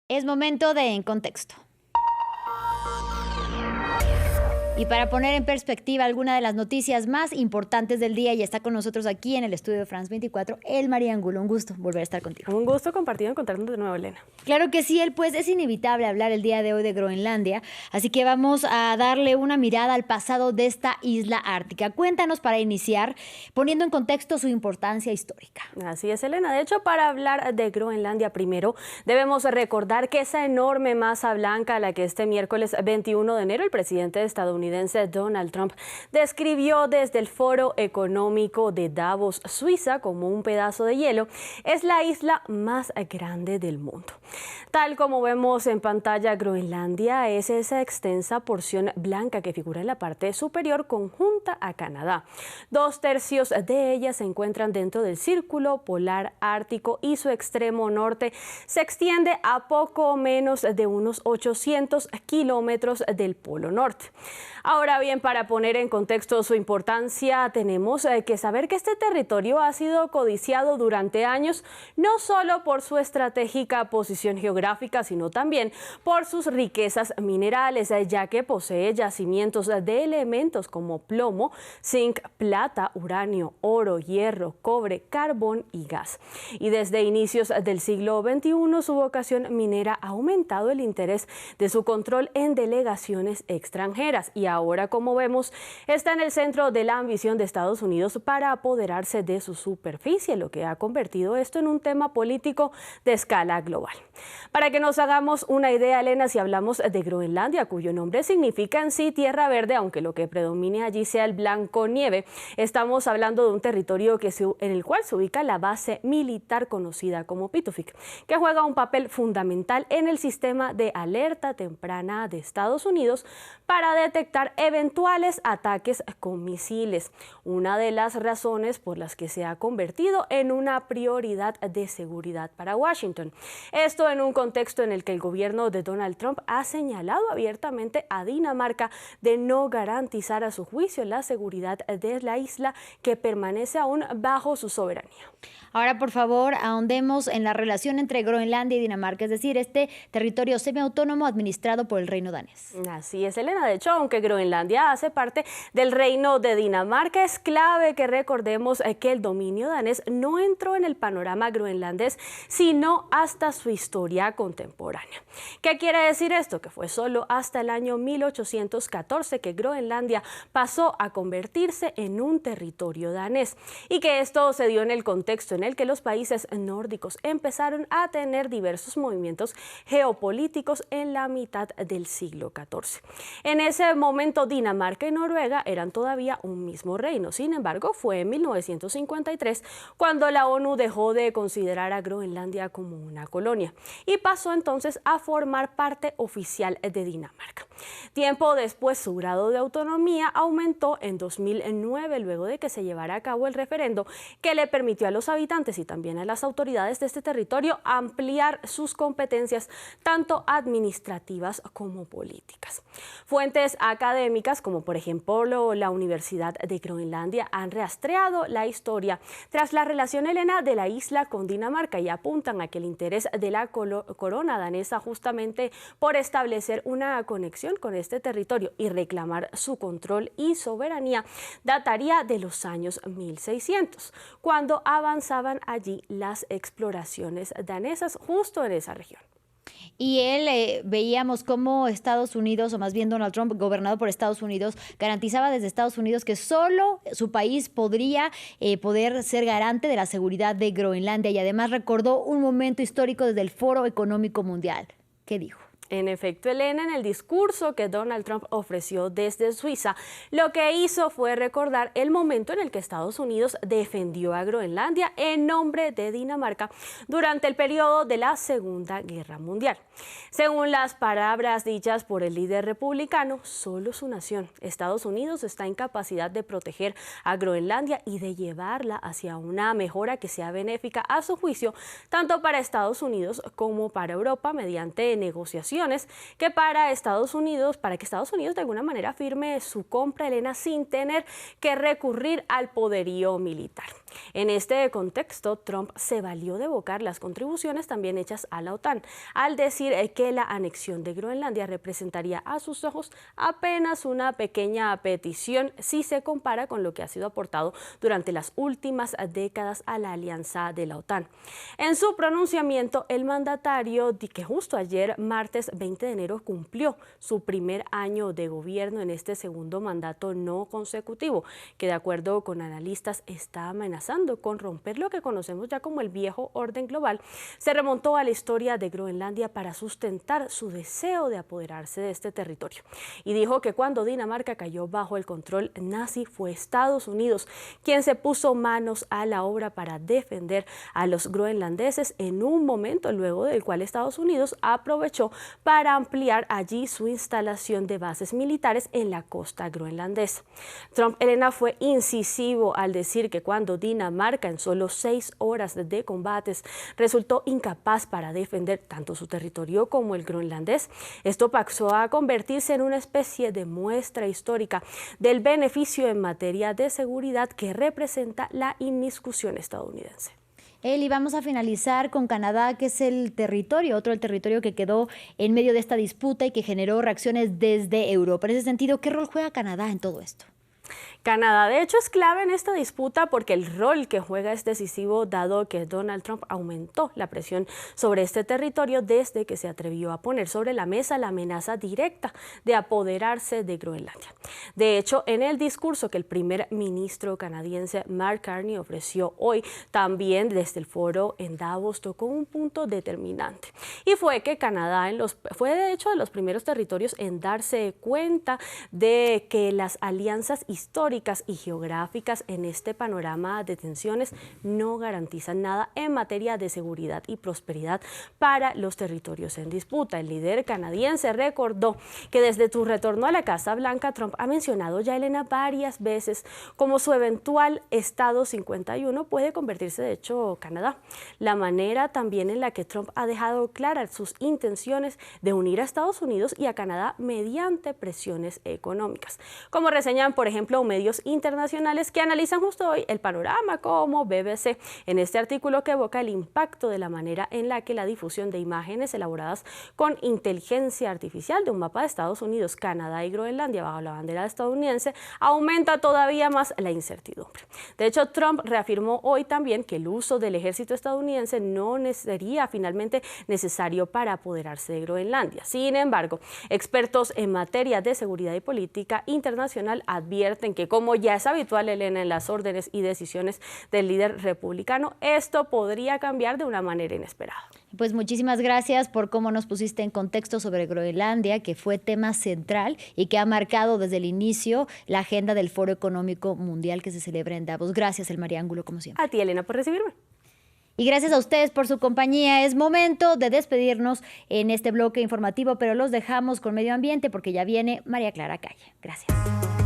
Es momento de En Contexto. Y para poner en perspectiva alguna de las noticias más importantes del día, ya está con nosotros aquí en el estudio de France 24, María Angulo. Un gusto volver a estar contigo. Un gusto compartido encontrarnos de nuevo, Elena. Claro que sí, pues es inevitable hablar el día de hoy de Groenlandia, así que vamos a darle una mirada al pasado de esta isla ártica. Cuéntanos para iniciar, poniendo en contexto su importancia histórica. Así es, Elena. De hecho, para hablar de Groenlandia primero, debemos recordar que esa enorme masa blanca a la que este miércoles 21 de enero el presidente estadounidense Donald Trump describió desde el Foro Económico de Davos, Suiza, como un pedazo de hielo, es la isla más grande del mundo. Tal como vemos en pantalla, Groenlandia es esa extensa porción blanca que figura en la parte superior conjunta a Canadá. 2/3 de ella se encuentran dentro del Círculo Polar Ártico y su extremo norte se extiende a poco menos de unos 800 kilómetros del Polo Norte. Ahora bien, para poner en contexto su importancia, tenemos que saber que este territorio ha sido codiciado durante años, no solo por su estratégica posición geográfica, sino también por sus riquezas minerales, ya que posee yacimientos de elementos como plomo, zinc, plata, uranio, oro, hierro, cobre, carbón y gas. Y desde inicios del siglo XXI, su vocación minera ha aumentado el interés de su control en delegaciones extranjeras y ahora, como vemos, está en el centro de la ambición de Estados Unidos para apoderarse de su superficie, lo que ha convertido esto en un tema político de escala global. Para que nos hagamos una idea, Elena, si hablamos de Groenlandia, cuyo nombre significa en sí tierra verde, aunque lo que predomine allí sea el blanco nieve, estamos hablando de un territorio en el cual se ubica la base militar conocida como Pituffik, que juega un papel fundamental en el sistema de alerta temprana de Estados Unidos para detectar eventuales ataques con misiles, una de las razones por las que se ha convertido en una prioridad de seguridad para Washington. Esto en un contexto en el que el gobierno de Donald Trump ha señalado abiertamente a Dinamarca de no garantizar a su juicio la seguridad de la isla, que permanece aún bajo su soberanía. Ahora, por favor, ahondemos en la relación entre Groenlandia y Dinamarca, es decir, este territorio semiautónomo administrado por el reino danés. Así es, Elena. De hecho, aunque Groenlandia hace parte del reino de Dinamarca, es clave que recordemos que el dominio danés no entró en el panorama groenlandés, sino hasta su historia contemporánea. ¿Qué quiere decir esto? Que fue solo hasta el año 1814 que Groenlandia pasó a convertirse en un territorio danés, y que esto se dio en el contexto en el que los países nórdicos empezaron a tener diversos movimientos geopolíticos en la mitad del siglo XIV. En ese momento, Dinamarca y Noruega eran todavía un mismo reino. Sin embargo, fue en 1953 cuando la ONU dejó de considerar a Groenlandia como una colonia y pasó entonces a formar parte oficial de Dinamarca. Tiempo después, su grado de autonomía aumentó en 2009, luego de que se llevara a cabo el referendo que le permitió a los habitantes y también a las autoridades de este territorio ampliar sus competencias, tanto administrativas como políticas. Fuentes académicas, como por ejemplo la Universidad de Groenlandia, han rastreado la historia tras la relación, Elena, de la isla con Dinamarca, y apuntan a que el interés de la corona danesa justamente por establecer una conexión con este territorio y reclamar su control y soberanía dataría de los años 1600, cuando avanzaban allí las exploraciones danesas justo en esa región. Y veíamos cómo Estados Unidos, o más bien Donald Trump, gobernado por Estados Unidos, garantizaba desde Estados Unidos que solo su país podría poder ser garante de la seguridad de Groenlandia, y además recordó un momento histórico desde el Foro Económico Mundial. ¿Qué dijo? En efecto, Elena, en el discurso que Donald Trump ofreció desde Suiza, lo que hizo fue recordar el momento en el que Estados Unidos defendió a Groenlandia en nombre de Dinamarca durante el periodo de la Segunda Guerra Mundial. Según las palabras dichas por el líder republicano, solo su nación, Estados Unidos, está en capacidad de proteger a Groenlandia y de llevarla hacia una mejora que sea benéfica a su juicio, tanto para Estados Unidos como para Europa, mediante negociaciones condiciones que para que Estados Unidos de alguna manera firme su compra, Elena, sin tener que recurrir al poderío militar. En este contexto, Trump se valió de evocar las contribuciones también hechas a la OTAN, al decir que la anexión de Groenlandia representaría a sus ojos apenas una pequeña petición si se compara con lo que ha sido aportado durante las últimas décadas a la alianza de la OTAN. En su pronunciamiento, el mandatario, que justo ayer, martes 20 de enero, cumplió su primer año de gobierno en este segundo mandato no consecutivo, que de acuerdo con analistas está amenazando con romper lo que conocemos ya como el viejo orden global, se remontó a la historia de Groenlandia para sustentar su deseo de apoderarse de este territorio. Y dijo que cuando Dinamarca cayó bajo el control nazi, fue Estados Unidos quien se puso manos a la obra para defender a los groenlandeses en un momento luego del cual Estados Unidos aprovechó para ampliar allí su instalación de bases militares en la costa groenlandesa. Trump, Elena, fue incisivo al decir que cuando Dinamarca en solo 6 horas de combates resultó incapaz para defender tanto su territorio como el groenlandés, esto pasó a convertirse en una especie de muestra histórica del beneficio en materia de seguridad que representa la inmiscusión estadounidense. Eli, vamos a finalizar con Canadá, que es el territorio que quedó en medio de esta disputa y que generó reacciones desde Europa. En ese sentido, ¿qué rol juega Canadá en todo esto? Canadá, de hecho, es clave en esta disputa porque el rol que juega es decisivo, dado que Donald Trump aumentó la presión sobre este territorio desde que se atrevió a poner sobre la mesa la amenaza directa de apoderarse de Groenlandia. De hecho, en el discurso que el primer ministro canadiense Mark Carney ofreció hoy, también desde el foro en Davos, tocó un punto determinante. Y fue que Canadá fue de hecho de los primeros territorios en darse cuenta de que las alianzas históricas y geográficas en este panorama de tensiones no garantizan nada en materia de seguridad y prosperidad para los territorios en disputa. El líder canadiense recordó que desde su retorno a la Casa Blanca, Trump ha mencionado ya, Elena, varias veces como su eventual Estado 51 puede convertirse de hecho Canadá. La manera también en la que Trump ha dejado claras sus intenciones de unir a Estados Unidos y a Canadá mediante presiones económicas, como reseñan por ejemplo medios internacionales que analizan justo hoy el panorama, como BBC, en este artículo que evoca el impacto de la manera en la que la difusión de imágenes elaboradas con inteligencia artificial de un mapa de Estados Unidos, Canadá y Groenlandia bajo la bandera estadounidense aumenta todavía más la incertidumbre. De hecho, Trump reafirmó hoy también que el uso del ejército estadounidense no sería finalmente necesario para apoderarse de Groenlandia. Sin embargo, expertos en materia de seguridad y política internacional advierten que, como ya es habitual, Elena, en las órdenes y decisiones del líder republicano, esto podría cambiar de una manera inesperada. Pues muchísimas gracias por cómo nos pusiste en contexto sobre Groenlandia, que fue tema central y que ha marcado desde el inicio la agenda del Foro Económico Mundial que se celebra en Davos. Gracias, Elmaría Ángulo, como siempre. A ti, Elena, por recibirme. Y gracias a ustedes por su compañía. Es momento de despedirnos en este bloque informativo, pero los dejamos con medio ambiente porque ya viene María Clara Calle. Gracias.